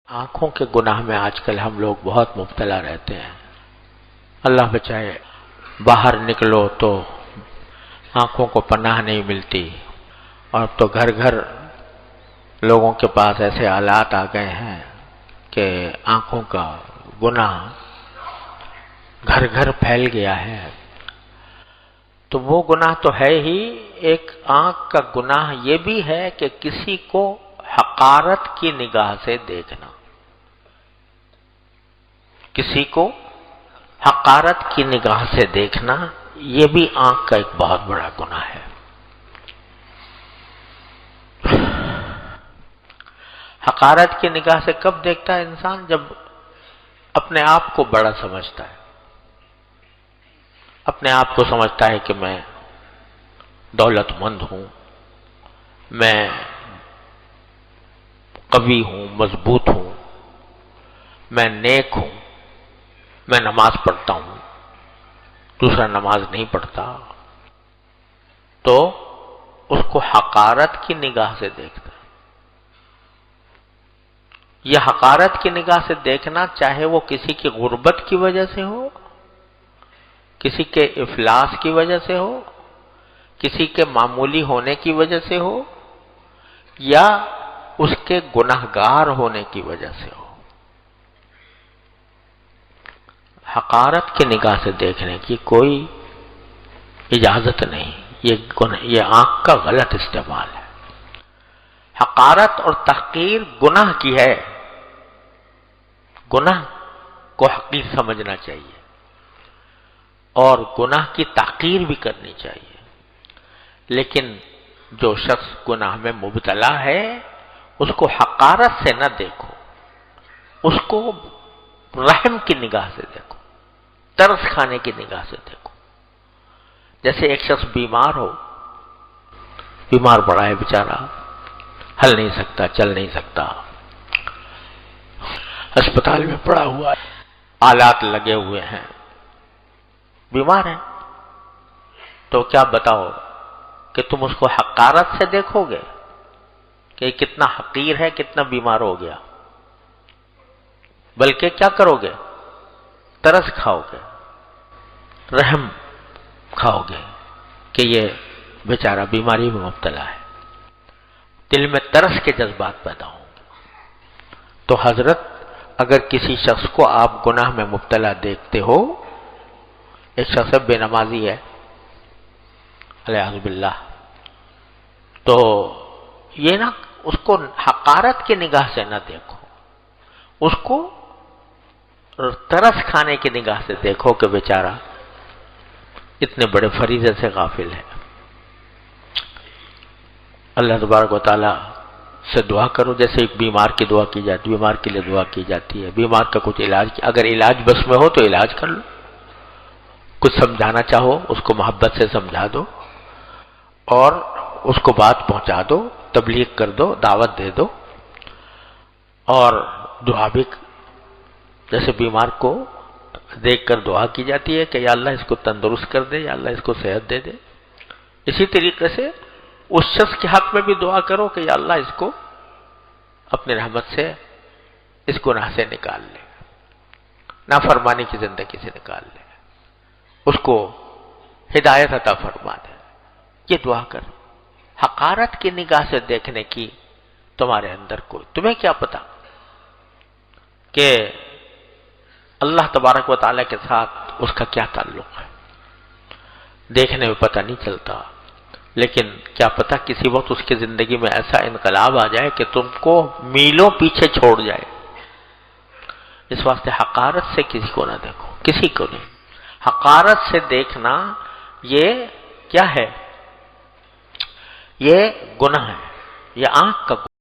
آنکھوں کے گناہ میں آج کل ہم لوگ بہت مبتلا رہتے ہیں۔ اللہ بچائے، باہر نکلو تو آنکھوں کو پناہ نہیں ملتی، اور اب تو گھر گھر لوگوں کے پاس ایسے آلات آ گئے ہیں کہ آنکھوں کا گناہ گھر گھر پھیل گیا ہے۔ تو وہ گناہ تو ہے ہی، ایک آنکھ کا گناہ یہ بھی ہے کہ کسی کو حقارت کی نگاہ سے دیکھنا، کسی کو حقارت کی نگاہ سے دیکھنا، یہ بھی آنکھ کا ایک بہت بڑا گناہ ہے۔ حقارت کی نگاہ سے کب دیکھتا ہے انسان؟ جب اپنے آپ کو بڑا سمجھتا ہے، اپنے آپ کو سمجھتا ہے کہ میں دولت مند ہوں، میں قوی ہوں، مضبوط ہوں، میں نیک ہوں، میں نماز پڑھتا ہوں، دوسرا نماز نہیں پڑھتا، تو اس کو حقارت کی نگاہ سے دیکھتا ہے۔ یہ حقارت کی نگاہ سے دیکھنا، چاہے وہ کسی کی غربت کی وجہ سے ہو، کسی کے افلاس کی وجہ سے ہو، کسی کے معمولی ہونے کی وجہ سے ہو، یا اس کے گناہگار ہونے کی وجہ سے ہو، حقارت کی نگاہ سے دیکھنے کی کوئی اجازت نہیں۔ یہ آنکھ کا غلط استعمال ہے۔ حقارت اور تحقیر گناہ کی ہے، گناہ کو حقیر سمجھنا چاہیے اور گناہ کی تحقیر بھی کرنی چاہیے، لیکن جو شخص گناہ میں مبتلا ہے اس کو حقارت سے نہ دیکھو، اس کو رحم کی نگاہ سے دیکھو، ترس کھانے کی نگاہ سے دیکھو۔ جیسے ایک شخص بیمار ہو، بیمار پڑا ہے بیچارہ، ہل نہیں سکتا، چل نہیں سکتا، اسپتال میں پڑا ہوا ہے، آلات لگے ہوئے ہیں، بیمار ہے، تو کیا بتاؤ کہ تم اس کو حقارت سے دیکھو گے کہ کتنا حقیر ہے، کتنا بیمار ہو گیا؟ بلکہ کیا کرو گے؟ ترس کھاؤ گے، رحم کھاؤ گے کہ یہ بیچارہ بیماری میں مبتلا ہے، دل میں ترس کے جذبات پیدا ہوں گے۔ تو حضرت، اگر کسی شخص کو آپ گناہ میں مبتلا دیکھتے ہو، ایک شخص بے نمازی ہے علیہ باللہ، تو یہ نہ اس کو حقارت کی نگاہ سے نہ دیکھو، اس کو ترس کھانے کی نگاہ سے دیکھو کہ بیچارہ اتنے بڑے فریضے سے غافل ہے۔ اللہ تبارک و تعالی سے دعا کرو، جیسے ایک بیمار کی دعا کی جاتی ہے، بیمار کے لیے دعا کی جاتی ہے، بیمار کا کچھ علاج، اگر علاج بس میں ہو تو علاج کر لو، کچھ سمجھانا چاہو اس کو محبت سے سمجھا دو، اور اس کو بات پہنچا دو، تبلیغ کر دو، دعوت دے دو، اور دعا بھی، جیسے بیمار کو دیکھ کر دعا کی جاتی ہے کہ یا اللہ اس کو تندرست کر دے، یا اللہ اس کو صحت دے دے، اسی طریقے سے اس شخص کے حق میں بھی دعا کرو کہ یا اللہ اس کو اپنی رحمت سے اس گناہ سے نکال لے، نافرمانی کی زندگی سے نکال لے، اس کو ہدایت عطا فرما دے۔ یہ دعا کر، حقارت کی نگاہ سے دیکھنے کی تمہارے اندر کوئی، تمہیں کیا پتا کہ اللہ تبارک و تعالیٰ کے ساتھ اس کا کیا تعلق ہے؟ دیکھنے میں پتہ نہیں چلتا، لیکن کیا پتا کسی وقت اس کی زندگی میں ایسا انقلاب آ جائے کہ تم کو میلوں پیچھے چھوڑ جائے۔ اس واسطے حقارت سے کسی کو نہ دیکھو، کسی کو نہیں۔ حقارت سے دیکھنا یہ کیا ہے؟ یہ گناہ ہے، یہ آنکھ کا گناہ